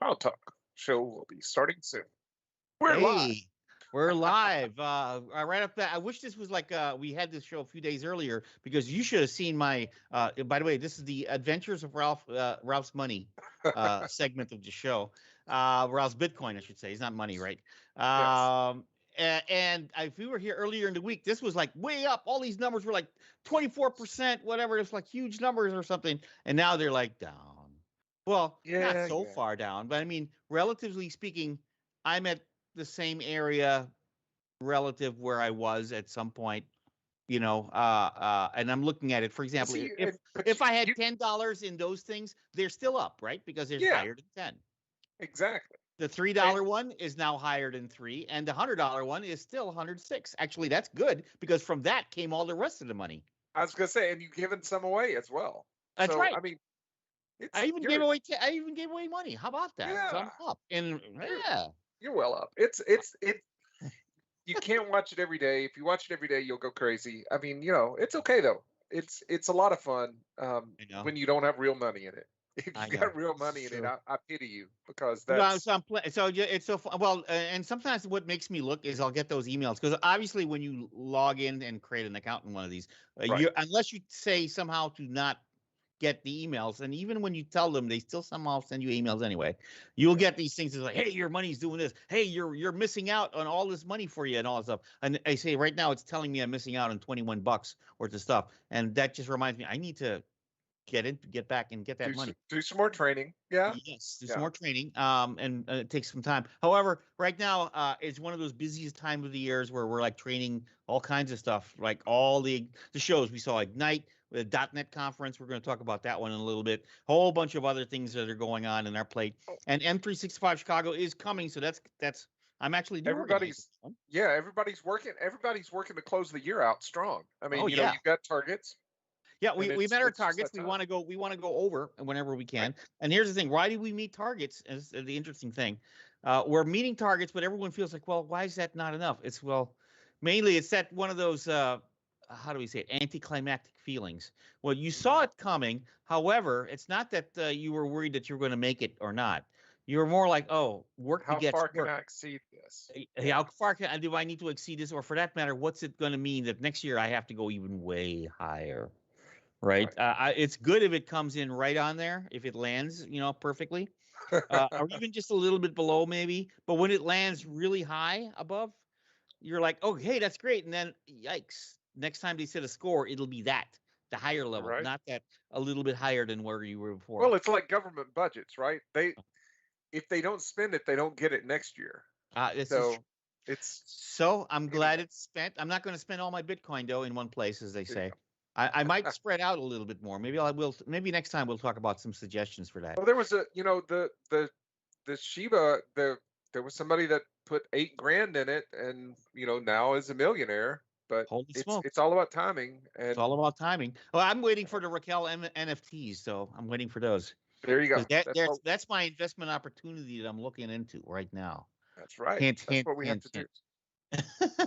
I'll talk. Show will be starting soon. We're live. Hey, we're live. Right up that. I wish this was like we had this show a few days earlier because you should have seen my. By the way, this is the Adventures of Ralph's Money segment of the show. Ralph's Bitcoin, I should say. He's not money, right? Yes. And if we were here earlier in the week, this was like way up. All these numbers were like 24%, whatever. It's like huge numbers or something. And now they're like down. Well, not Yeah, so yeah. far down, but I mean, relatively speaking, I'm at the same area relative where I was at some point, and I'm looking at it. For Well, example, see, if but if I had $10 in those things, they're still up, right? Because there's yeah, higher than 10. exactly. The And $3 one is now higher than 3, and the $100 one is still 106. Actually, that's good because from that came all the rest of the money. I was gonna say, and you've given some away as well. That's So right. I mean, I it's even gave you're away. I even gave away money. How about that? So I'm yeah, up, and you're yeah, you're well up. It's you can't watch it every day. If you watch it every day, you'll go crazy. I mean, it's okay though. It's a lot of fun I know, when you don't have real money in it. If I you got know. real This money is in it, true. I pity you because No, that's so so yeah, it's so fun. Well, and sometimes what makes me look is I'll get those emails because obviously when you log in and create an account in one of these, right. you unless you say somehow to not get the emails, and even when you tell them, they still somehow send you emails anyway. You'll Yeah. get these things that's like, hey, your money's doing this. Hey, you're missing out on all this money for you and all that stuff. And I say right now it's telling me I'm missing out on $21 worth of stuff, and that just reminds me I need to get back and get that money. Do some more training. Yeah. Yes, there's Yeah. more training, and it takes some time. However, right now, it's one of those busiest time of the years where we're like training all kinds of stuff, like all the shows we saw Ignite, the .NET conference. We're going to talk about that one in a little bit. Whole bunch of other things that are going on in our plate, Oh, and M365 Chicago is coming, so that's I'm actually the organizer. everybody's yeah, everybody's working to close the year out strong. I Oh mean, yeah, you've got targets yeah, and we it's met our it's just targets. that time. We want to go over whenever we Right. can. And here's the thing: why do we meet targets? Is the interesting thing. We're meeting targets, but everyone feels like, well, why is that not enough? It's well, mainly it's that one of those. How do we say it? Anticlimactic feelings. Well, you saw it coming. However, it's not that you were worried that you were going to make it or not. You were more like, oh, work How begets far can work. I exceed this? Hey, Yeah. how far do I need to exceed this? Or for that matter, what's it going to mean that next year I have to go even way higher? Right. Right. It's good if it comes in right on there, if it lands, perfectly, or even just a little bit below, maybe. But when it lands really high above, you're like, oh, hey, that's great. And then, yikes, next time they set a score, it'll be the higher level, Right. not that a little bit higher than where you were Well, before. it's like government budgets, right? They if they don't spend it, they don't get it next year. This is true. So it's So I'm glad anyway. it's spent. I'm not going to spend all my Bitcoin though in one place, as they There you say. go. I might spread out a little bit more. Maybe I will. Maybe next time we'll talk about some suggestions for that. Well, there was the Shiba there was somebody that put 8 grand in it, and now is a millionaire. But Holy it's smokes. all about timing, It's and all about timing. Well, I'm waiting for the Raquel NFTs, so I'm waiting for those there you because go. That's what that's my investment opportunity that I'm looking into right now. that's right. Hint, That's hint, what we have hint, to do. hint.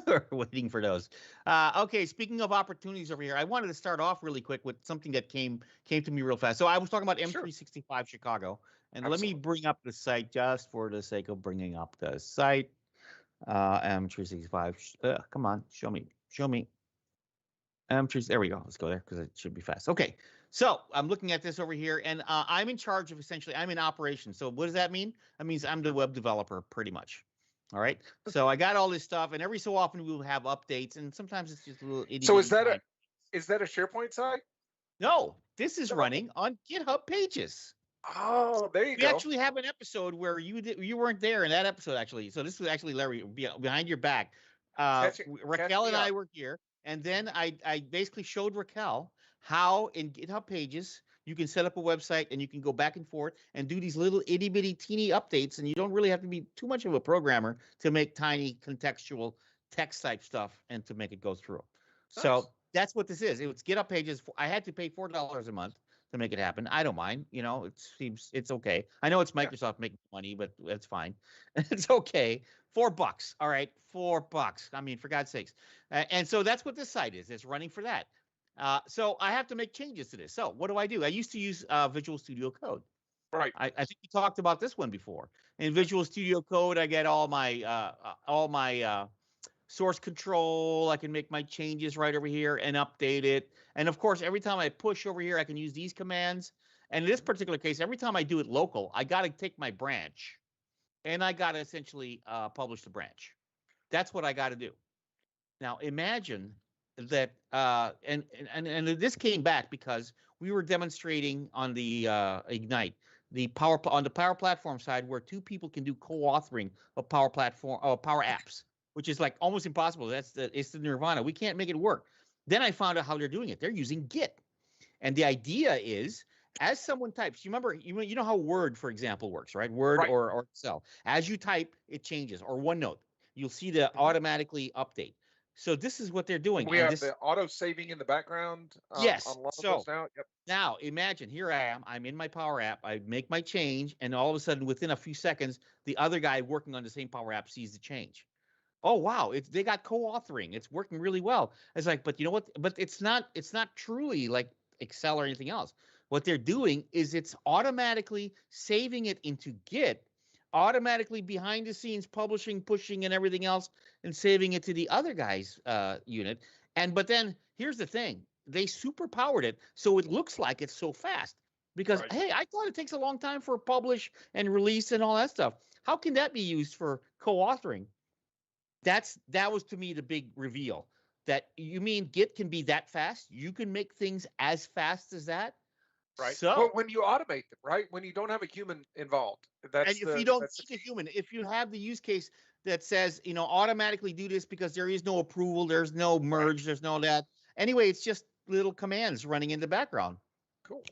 We're waiting for those. Okay, speaking of opportunities over here, I wanted to start off really quick with something that came to me real fast. So I was talking about Sure, M365 Chicago, and let me absolutely. bring up the site just for the sake of bringing up the site. M365. Come on, show me. There we go. Let's go there because it should be fast. Okay. So I'm looking at this over here, and I'm in charge of essentially, I'm in operations. So what does that mean? That means I'm the web developer pretty much. All right. So I got all this stuff, and every so often we'll have updates, and sometimes it's just a little itty So bitty time. is that a SharePoint site? No, this is No. running on GitHub Pages. Oh, there you We go. actually have an episode where you weren't there in that episode actually. So this was actually Larry behind your back. Catch Raquel me and I up. were here, and then I basically showed Raquel how in GitHub Pages you can set up a website and you can go back and forth and do these little itty bitty teeny updates, and you don't really have to be too much of a programmer to make tiny contextual text type stuff and to make it go through. Nice. So that's what this is. It's GitHub Pages. I had to pay $4 a month to make it happen. I don't mind. It seems it's okay. I know it's Yeah. Microsoft making money, but that's fine. It's okay. $4. All right, $4. I mean, for God's sakes. And so that's what this site is. It's running for that. So I have to make changes to this. So what do? I used to use Visual Studio Code. Right. I think we talked about this one before. In Visual Studio Code, I get all my source control. I can make my changes right over here and update it. And of course, every time I push over here, I can use these commands. And in this particular case, every time I do it local, I got to take my branch and I got to essentially publish the branch. That's what I got to do. Now imagine that, and this came back because we were demonstrating on the Ignite, on the Power Platform side, where two people can do co-authoring of Power Apps, which is like almost impossible. It's the nirvana. We can't make it work. Then I found out how they're doing it. They're using Git, and the idea is, as someone types, you remember, you know how Word, for example, works, right? Word Right. or Excel. As you type, it changes. Or OneNote, you'll see the Mhm. automatically update. So this is what they're doing, We and have this, the auto saving in the background on yes. a lot of those So now. Yep. now imagine, here I am. I'm in my Power App. I make my change, and all of a sudden, within a few seconds, the other guy working on the same Power App sees the change. Oh wow, they got co-authoring. It's working really well. It's like, but you know what? But it's not truly like Excel or anything else. What they're doing is it's automatically saving it into Git, automatically behind the scenes publishing, pushing, and everything else, and saving it to the other guy's unit. But then here's the thing: they superpowered it so it looks like it's so fast. Because Right. hey, I thought it takes a long time for publish and release and all that stuff. How can that be used for co-authoring? That was to me the big reveal. That you mean Git can be that fast? You can make things as fast as that? Right. Well, So, when you automate them, right? When you don't have a human involved, and if you don't that's the need a key. human, if you have the use case that says, automatically do this because there is no approval, there's no Right. merge, there's no that. Anyway, it's just little commands running in the background. Cool.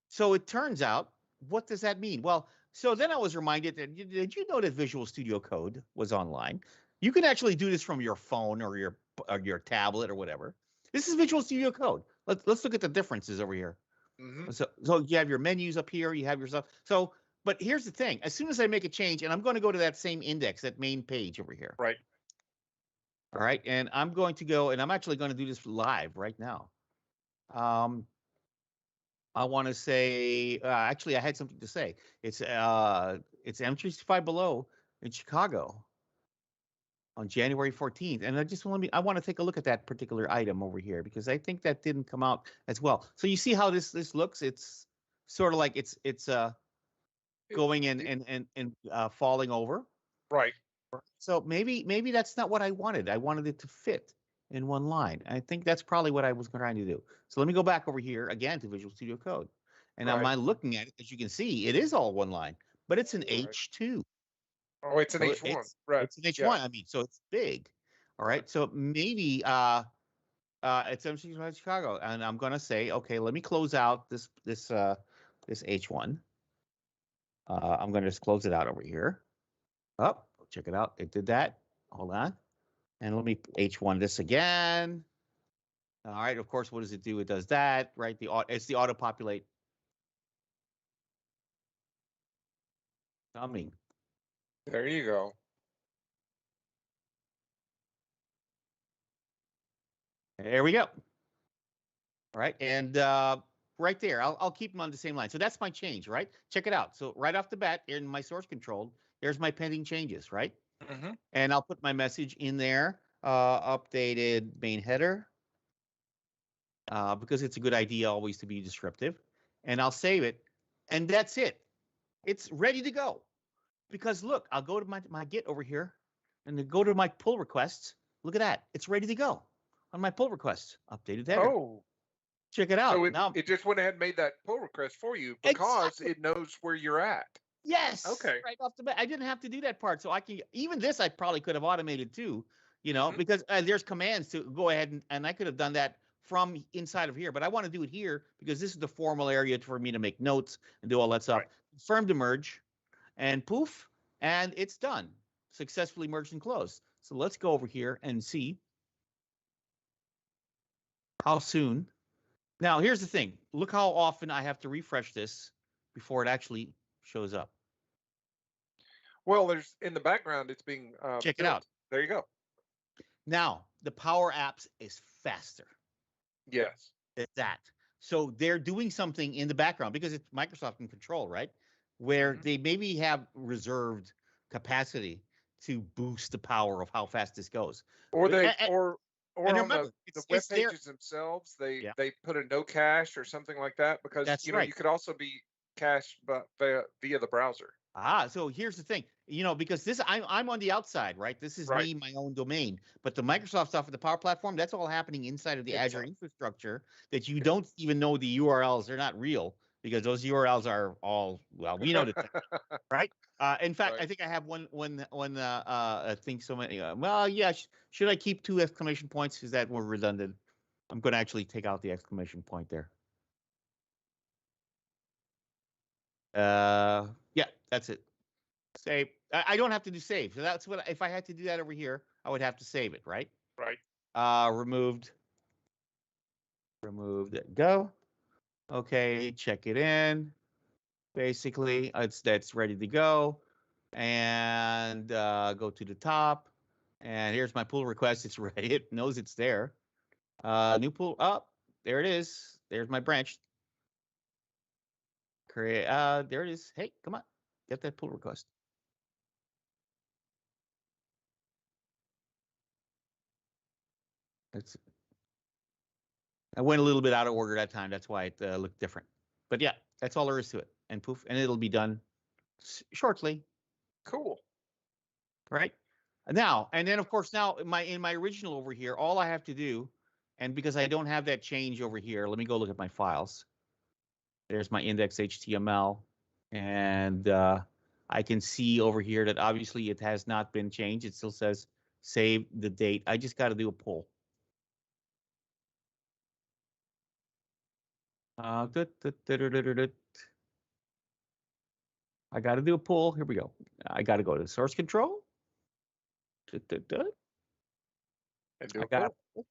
So it turns out, what does that mean? Well, so then I was reminded that, did you know that Visual Studio Code was online? You can actually do this from your phone or your tablet or whatever. This is Visual Studio Code. Let's look at the differences over here. Hmm. So you have your menus up here, you have your stuff. So, but here's the thing: as soon as I make a change, and I'm going to go to that same index, that main page over here. Right. All right, and I'm going to go, and I'm actually going to do this live right now. Um, I want to say, actually, I had something to say. It's M365 Below in Chicago on January 14th, and I want to take a look at that particular item over here because I think that didn't come out as well. So you see how this looks? It's sort of like it's It, going and it, falling over. right. So maybe that's not what I wanted. I wanted it to fit in one line. I think that's probably what I was trying to do. So let me go back over here again to Visual Studio Code. And am Right. I looking at it? As you can see, it is all one line, but it's an Right. H2. Oh, it's an So H1. Right. it's an Yeah. H1. I mean, so it's big. All Right. right. So maybe it's MC Chicago, and I'm gonna say, okay, let me close out this H1. I'm gonna just close it out over here. Oh, check it out. It did that. Hold on. And let me H1 this again. All right. Of course, what does it do? It does that, right? It's the auto populate coming. There you go. There we go. All right. And right there, I'll keep them on the same line. So that's my change, right? Check it out. So right off the bat, in my source control, there's my pending changes, right? Hmm. And I'll put my message in there, updated main header, because it's a good idea always to be descriptive. And I'll save it. And that's it. It's ready to go. Because look, I'll go to my Git over here and then go to my pull requests. Look at that. It's ready to go on my pull requests. Updated header. Oh, Check it so out. it Now, it just went ahead and made that pull request for you because exactly. it knows where you're at. Yes. Okay. Right off the bat. I didn't have to do that part. So I can, even this, I probably could have automated too, Hmm. because there's commands to go ahead and I could have done that from inside of here. But I want to do it here because this is the formal area for me to make notes and do all that stuff. Right. Confirm to merge. And poof, and it's done. Successfully merged and closed. So let's go over here and see how soon. Now, here's the thing. Look how often I have to refresh this before it actually shows up. Well, there's in the background, it's being Check it out. built. There you go. Now, the Power Apps is faster. Yes. It's that. So they're doing something in the background because it's Microsoft in control, right? Where Mhm. they maybe have reserved capacity to boost the power of how fast this goes. Or But, they or and on remember, the web it's there. pages themselves, they Yeah, they put a no cache or something like that, because that's you know right. you could also be cached but via the browser. So here's the thing, because I'm on the outside, right? This is Right. me, my own domain. But the Microsoft stuff with the Power Platform, that's all happening inside of the Azure Inside. infrastructure that you Yep. don't even know the URLs. They're not real because those URLs are all, well, we know the thing, right? In fact, Right. I think I have one thing so many. Well, yeah. Should I keep 2 exclamation points? Is that more redundant? I'm going to actually take out the exclamation point there. Yeah, that's it. Save. I don't have to do save. So that's what, if I had to do that over here, I would have to save it, right? Right. Removed. Go. Okay, check it in. Basically, that's ready to go. And go to the top. And here's my pull request. It's ready. It knows it's there. New pull up. There it is. There's my branch. Create. There it is. Hey, come on. Get that pull request. It's I went a little bit out of order that time. That's why it looked different. But yeah, that's all there is to it. And poof, and it'll be done shortly, Cool. right? Now, and then of course now in my original over here, all I have to do, and because I don't have that change over here, let me go look at my files. There's my index HTML, and I can see over here that obviously it has not been changed. It still says save the date. I just got to do a pull. I got to do a pull. Here we go. I got to go to source control. And do I a got, pull.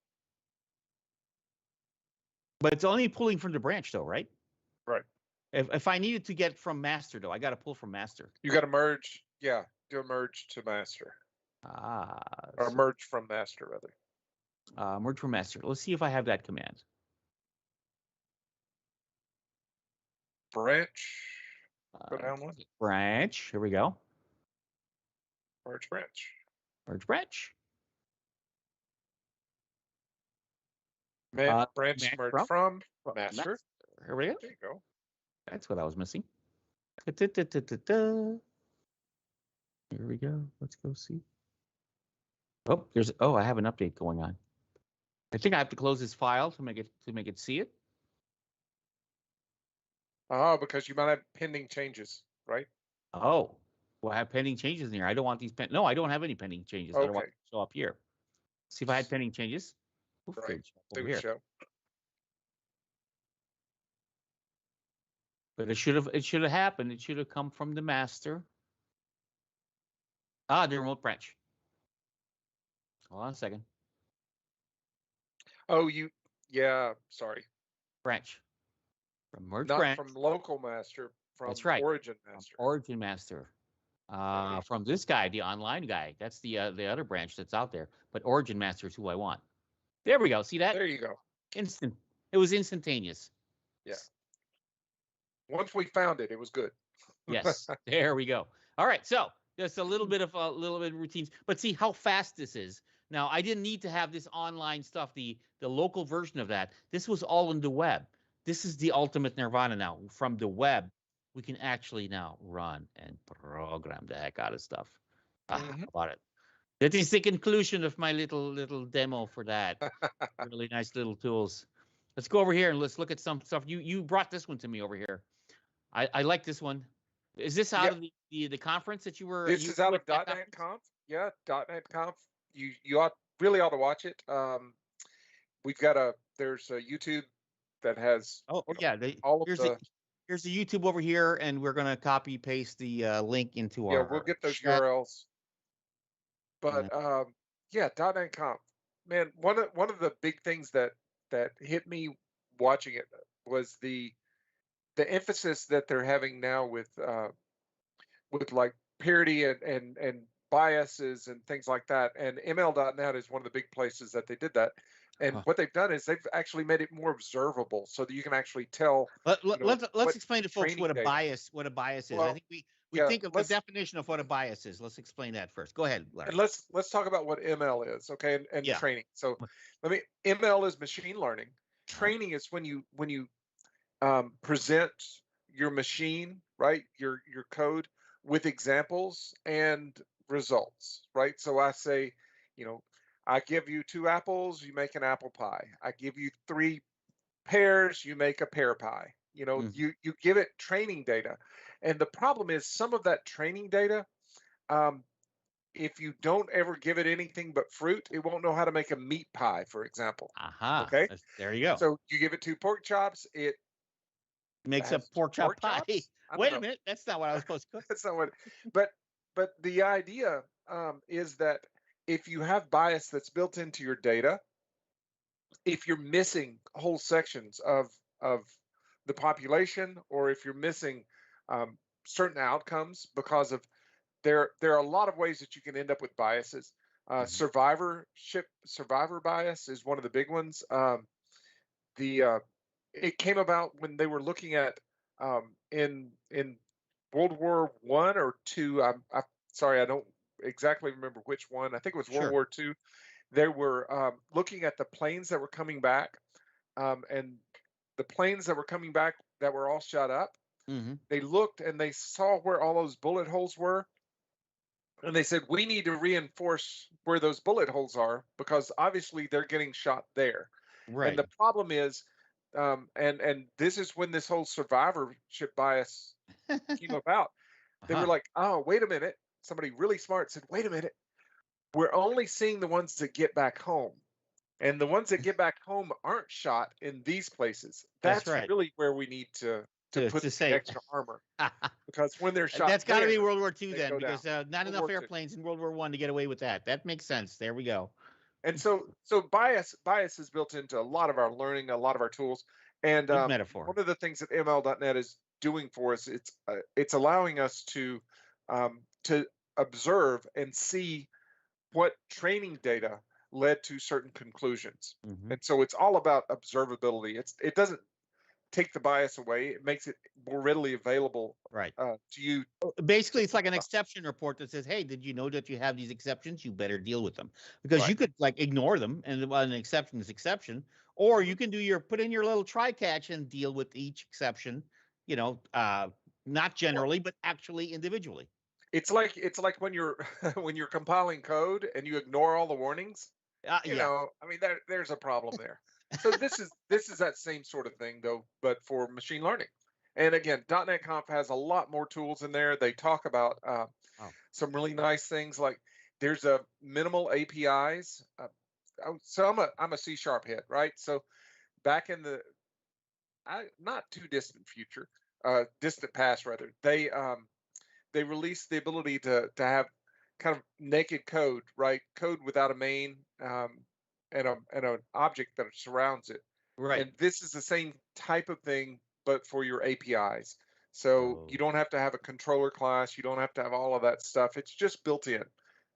but it's only pulling from the branch though, right? Right. If I needed to get from master though, I got to pull from master. You got to merge. Yeah. Do a merge to master, or So merge from master rather. merge from master. Let's see if I have that command. Branch. Go down one. Branch. Here we go. Merge branch. Merge branch. Branch Command merge from from master. master. Here we go. There you go. That's what I was missing. Here we go. Let's go see. I have an update going on. I think I have to close this file to make it see it. Oh, because you might have pending changes, right? Oh, well, I have pending changes in here. I don't want these No, I don't have any pending changes. I don't want Okay. them to show up here. See if I had pending changes. Oof, Right. they would show up They over would here. show. But it should have happened. It should have come from the master. The remote branch. Hold on a second. Oh, yeah, sorry. Branch. From merge Not branch. from local master, That's from right. origin From master. origin master. From this guy, the online guy. That's the other branch that's out there. But origin master is who I want. There we go. See that? There you go. Instant. It was instantaneous. Yeah. Once we found it, it was good. Yes. There we go. All right. So just a little bit of routines, but see how fast this is. Now I didn't need to have this online stuff, the local version of that. This was all in the web. This is the ultimate nirvana now. From the web, we can actually now run and program the heck out of stuff. How about it? That is the conclusion of my little demo for that. Really nice little tools. Let's go over here and let's look at some stuff. You brought this one to me over here. I like this one. Is this out of the conference that you were? This is out of .NET Conf. Yeah, .NET Conf. You really ought to watch it. We've got there's a YouTube that has yeah. all of Here's the YouTube over here, and we're gonna copy paste the link into our. We'll get those chat. URLs. But yeah, .NET Conf. Man, one of the big things that hit me watching it was the emphasis that they're having now with like parity and biases and things like that. And ML.net is one of the big places that they did that. And what they've done is they've actually made it more observable so that you can actually tell, Let's what explain to folks training data. what a bias is. I Well, think we yeah, think of the definition of what a bias is. Let's explain that first. Go ahead, and Larry. let's talk about what ML is, okay, and Yeah. training. So ML is machine learning. Uh-huh. Training is when you present your machine, right, your code with examples and results, right? So I say, you know, I give you two apples, you make an apple pie. I give you three pears, you make a pear pie. Mhm. You give it training data, and the problem is some of that training data. Um, if you don't ever give it anything but fruit, it won't know how to make a meat pie, for example. Aha. Okay, There you go. so you give it two pork chops, it Makes a has two pork chop pork pie. chops. I don't Wait a know. minute. That's not what I was supposed to cook. That's not what. But the idea is that if you have bias that's built into your data, if you're missing whole sections of the population, or if you're missing certain outcomes because of there are a lot of ways that you can end up with biases. Mhm. Survivor bias is one of the big ones. The It came about when they were looking at in World War I or II. I'm sorry, I don't exactly remember which one. I think it was World Sure. War II. They were looking at the planes that were coming back, and the planes that were coming back that were all shot up. Hmm. They looked and they saw where all those bullet holes were, and they said we need to reinforce where those bullet holes are because obviously they're getting shot there. And Right. the problem is, and this is when this whole survivorship bias came about. They were Uh-huh. like, "Oh, wait a minute." Somebody really smart said, "Wait a minute. We're only seeing the ones that get back home, and the ones that get back home aren't shot in these places. That's That's right. really where we need to put To the say extra armor because when they're shot that's got to be there, World War II they then, go down." because not World enough War II. airplanes in World War One to get away with that. That makes sense. There we go. And so bias is built into a lot of our learning, a lot of our tools. And Good metaphor. one of the things that ML.net is doing for us, it's allowing us to observe and see what training data led to certain conclusions. Hmm. And so it's all about observability. It doesn't take the bias away. It makes it more readily available Right. to you to Basically, it's like think an about. exception report that says, "Hey, did you know that you have these exceptions? You better deal with them," because you Right. could like ignore them, and well, an exception is exception, or Mhm. you can do your put in your little try catch and deal with each exception. You know, not Well, generally, but actually individually. it's like when you're when you're compiling code and you ignore all the warnings. Yeah. I mean, there's a problem there. So this is that same sort of thing though, but for machine learning. And again, .NET Conf has a lot more tools in there. They talk about Oh, some really nice things like there's a minimal APIs. So I'm a C sharp head, right? So back in the not too distant future, distant past rather, they released the ability to have kind of naked code, right? Code without a main, and an object that surrounds it. right. And this is the same type of thing, but for your APIs. So you Oh, don't have to have a controller class. You don't have to have all of that stuff. It's just built in.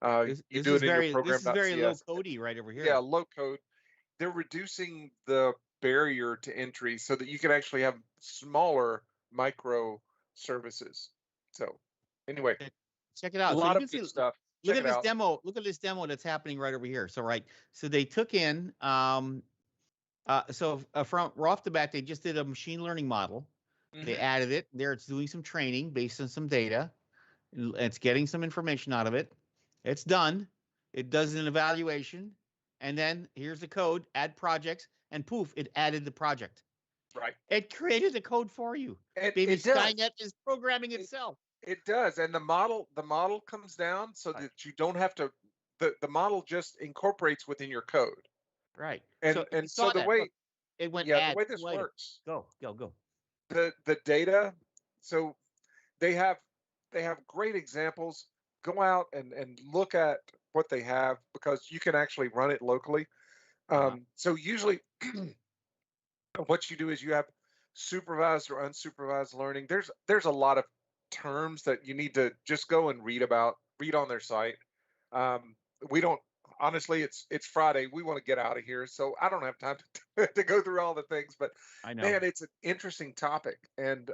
You do it in your this is very low program.cs. codey right over Yeah, here. low code. They're reducing the barrier to entry so that you can actually have smaller micro services. So anyway, Okay. Check it a out. So lot you of can see, good stuff. look Check at it this out. demo. Look at this demo that's happening right over here. So right, so they took in from right off the bat, they just did a machine learning model. They Hmm. added it there. It's doing some training based on some data. It's getting some information out of it. It's done. It does an evaluation, and then here's the code. Add projects, and poof, it added the project. Right. It created the code for you. Baby It does. Skynet is programming It itself. it does. And the model comes down so Right. that you don't have to. The model just incorporates within your code. Right. So And you so saw the that. Look, way it went yeah, the add way this two items. works, Go, go, go. the data. So they have they have great examples. Go out and look at what they have because you can actually run it locally. Uh-huh. So usually what you do is you have supervised or unsupervised learning. There's a lot of terms that you need to just go and read on their site. We don't. honestly, it's Friday. We want to get out of here, so I don't have time to go through all the things. But I know. man, it's an interesting topic, and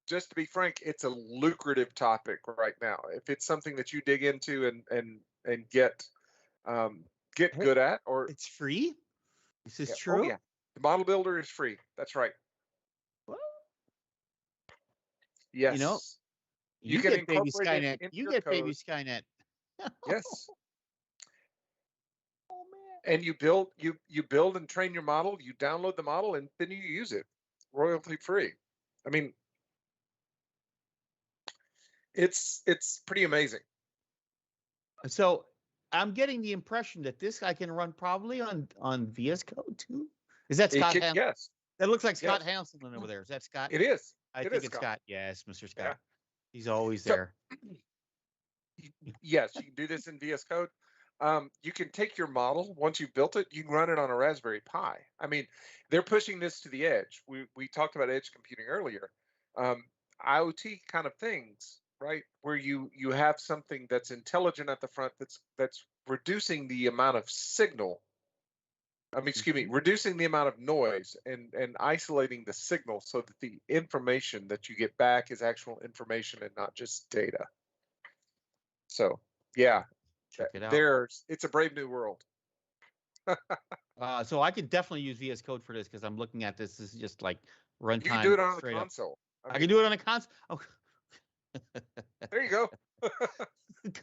just to be frank, it's a lucrative topic right now. If it's something that you dig into and get Hey, good at, or it's free. Is this yeah, oh true? yeah, the model builder is free. That's right. Well, you know, Yes, you you can get baby incorporate it Skynet. into You your get baby code. Skynet. Yes, Oh man. and you build and train your model. You download the model, and then you use it royalty free. I mean, it's pretty amazing. So I'm getting the impression that this I can run probably on VS Code too. Is that It Scott can, Ham? yes, That looks like Scott yes, Hanselman over there. Is that Scott? it is. I It think is, it's Scott. Scott. Yes, Mr. Yeah. Scott. He's always So there. yes, you can do this in VS Code. You can take your model once you've built it. You can run it on a Raspberry Pi. I mean, they're pushing this to the edge. We talked about edge computing earlier. Um, IoT kind of things, right? Where you have something that's intelligent at the front that's reducing the amount of signal. I mean, excuse me, Mhm. reducing the amount of noise and isolating the signal so that the information that you get back is actual information and not just data. So yeah, Check it out. it's a brave new world. So I can definitely use VS Code for this because I'm looking at this. This is just like You can do runtime it on the straight up. console. I I can mean, do it on a console. Oh, there you go.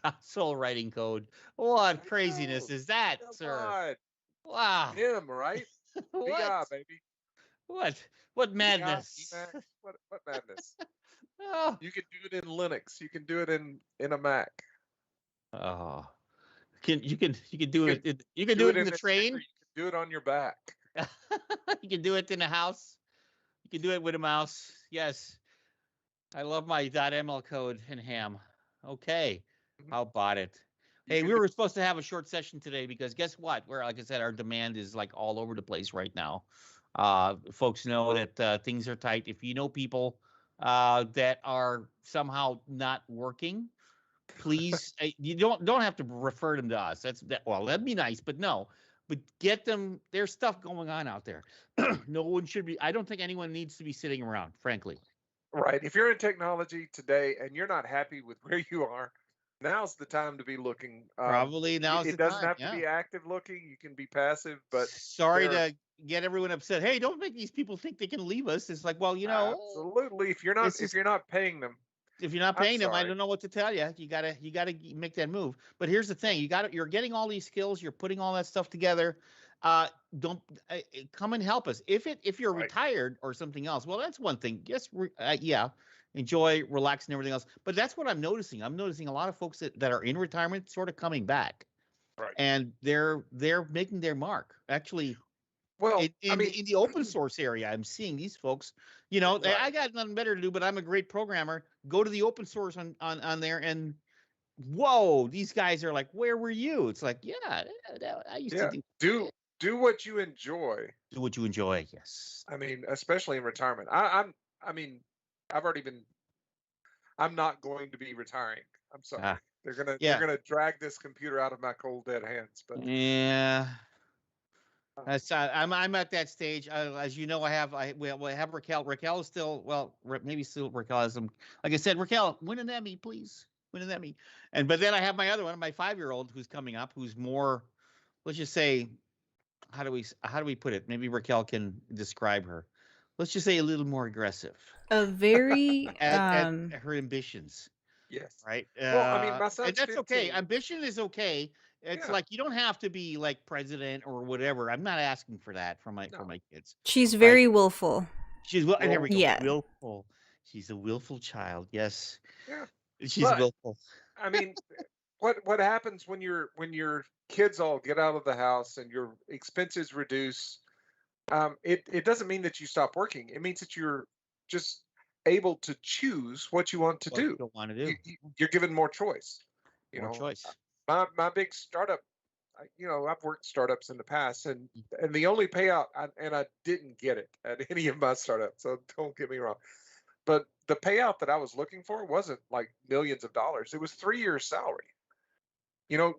console writing code. What There you craziness go. is that, Come sir? on. Wow. Vim, right? What? VI, baby. What VI, madness? Emacs. What madness? Oh. You can do it in Linux. You can do it in a Mac. Oh. You can You do can it you can do do it it in in the a chair. train. You can do it on your back. You can do it in a house. You can do it with a mouse. Yes. I love my .ml code in ham. Okay. Mhm. How about it? You Hey, can we do were supposed to have a short session today because guess what? We're like I said, our demand is like all over the place right now. Folks know that things are tight. If you know people that are somehow not working, please you don't have to refer them to us. Well, that'd be nice, but no. But get them. There's stuff going on out there. No one should be. I don't think anyone needs to be sitting around, frankly. right. If you're in technology today and you're not happy with where you are, now's the time to be looking. Probably now's It the doesn't time. have to Yeah. be active looking. You can be passive, but Sorry there to get everyone upset. Hey, don't make these people think they can leave us. It's like, well, absolutely. this If is you're not paying them, if you're not I'm paying them, I sorry. don't know what to tell you. You gotta make that move. But here's the thing: you're getting all these skills, you're putting all that stuff together. Uh, don't come and help us. If you're Right. retired or something else, well, that's one thing. Yes, yeah, enjoy, relax, and everything else. But that's what I'm noticing. I'm noticing a lot of folks that are in retirement sort of coming back, Right. and they're making their mark. Actually, Well, in I in mean, the, in the open source area, I'm seeing these folks. I right. got nothing better to do, but I'm a great programmer. Go to the open source on there, and whoa, these guys are like, where were you? It's like, yeah, I used to Yeah. Do what you enjoy. do what you enjoy. Yes. I mean, especially in retirement. I mean, I've already been I'm not going to be retiring. I'm Ah, sorry. They're yeah, gonna drag this computer out of my cold dead hands. But yeah. um, I'm at that stage. As you know, we have Raquel. Raquel is still maybe still Raquel has some. Like I said, Raquel, win an Emmy, please, win an Emmy. But then I have my other one, my 5-year-old, who's coming up, who's more. Let's just say, how do we put it? Maybe Raquel can describe her. Let's just say a little more aggressive A very at her ambitions. yes. Right. Well, I mean, my And son's that's okay. 15. Ambition is okay. It's Yeah. like you don't have to be like president or whatever. I'm not asking for that for No. my kids. she's Right. very willful. And there we go. Yeah. Willful. She's a willful child. Yes. Yeah. She's But willful. I mean, what happens when your kids all get out of the house and your expenses reduce? It doesn't mean that you stop working. It means that you're just able to choose what you want to What you do. don't want to do. You're given more choice. You More know, choice. my big startup. I've worked startups in the past, and the only payout, and I didn't get it at any of my startups. So don't get me wrong, but the payout that I was looking for wasn't like millions of dollars. It was 3 years salary.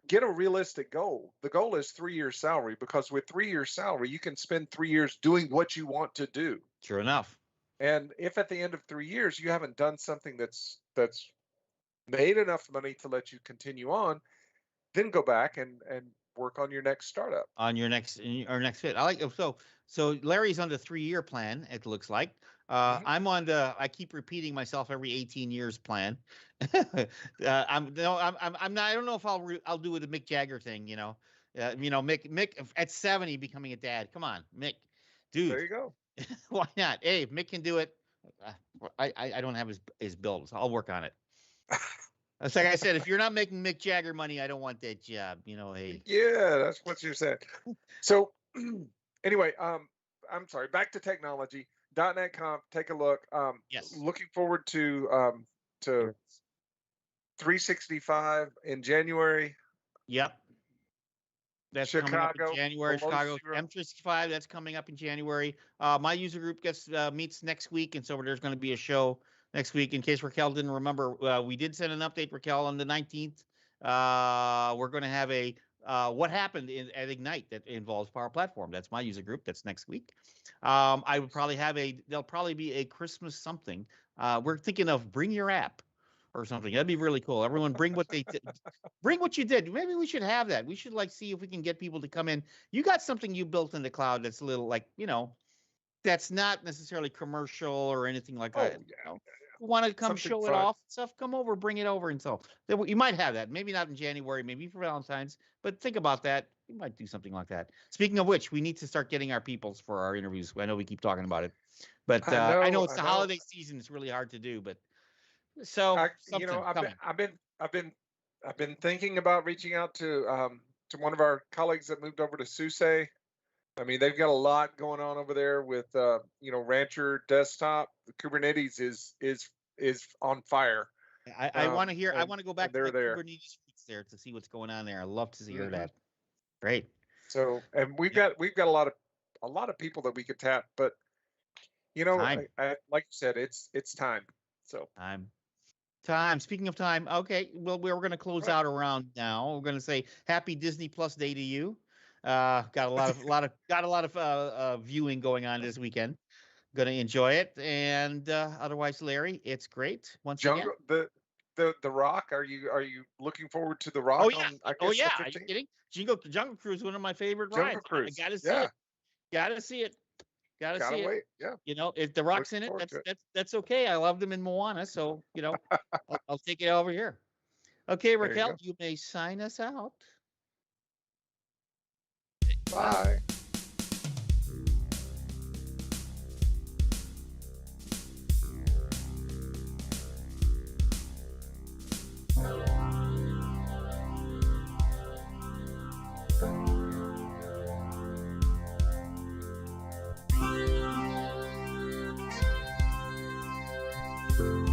get a realistic goal. The goal is 3 years salary, because with 3 years salary, you can spend 3 years doing what you want to do. Sure enough. And if at the end of 3 years you haven't done something that's made enough money to let you continue on, then go back and work on your next startup. On your next fit. I like so Larry's on the 3-year plan, it looks like. Hmm. I'm on the I keep repeating myself every 18 years plan. I'm no I'm not I don't know if I'll do it the Mick Jagger thing, Mick at 70 becoming a dad. Come on, Mick. There Dude, you go. why not? Hey, if Mick can do it. uh, I don't have his build, so I'll work on it. It's like I said, if you're not making Mick Jagger money, I don't want that job. Hey. Yeah, that's what you said. So anyway, I'm sorry. Back to technology. .NET Conf. Take a look. Yes. Looking forward to 365 in January. Yep. That's coming up in Chicago January. below Chicago zero. M365. That's coming up in January. My user group meets next week, and so there's going to be a show next week. In case Raquel didn't remember, we did send an update, Raquel, on the 19th. We're going to have a what happened at Ignite that involves Power Platform. That's my user group. That's next week. I would probably there'll probably be a Christmas something. We're thinking of bring your app or something. That'd be really cool. Everyone bring what bring what you did. Maybe we should have that. We should see if we can get people to come in. You got something you built in the cloud that's a little that's not necessarily commercial or anything like Oh that. yeah, You want to come something show it fun. off and stuff, come over, bring it over. And so you might have that. Maybe not in January, maybe for Valentine's, but think about that. We might do something like that. Speaking of which, we need to start getting our peoples for our interviews. I know we keep talking about it, but I I know know. it's I the know. holiday season. It's really hard to do, but so I something I've been coming. I've been I've been I've been thinking about reaching out to one of our colleagues that moved over to SUSE. I mean, they've got a lot going on over there with Rancher desktop. The Kubernetes is on fire. I want to hear. I And want to go back to they're the there. Kubernetes roots there to see what's going on there. I love to hear Hmm. that. Great. So, and Yep. we've got a lot of people that we could tap, but Time. I like you said, it's time. So, Time. Time. Speaking of time, okay. Well, we're going to close right. out around now. We're going to say Happy Disney Plus Day to you. Got a lot of viewing going on this weekend. Going to enjoy it, and otherwise, Larry, it's great once again. Jungle the Rock. Are you looking forward to the Oh Rock yeah. on, I Oh guess, the yeah. Are you 15th? kidding? Jungle Cruise, one of my favorite Jungle rides. I Cruise. got to see Yeah, it. Got to see it. Got to gotta see it. wait. Yeah, If the Rock's looking in it, forward to it. that's okay. I loved him in Moana, so I'll take it over here. Okay, There you Raquel, go. you may sign us out. Bye. Bye.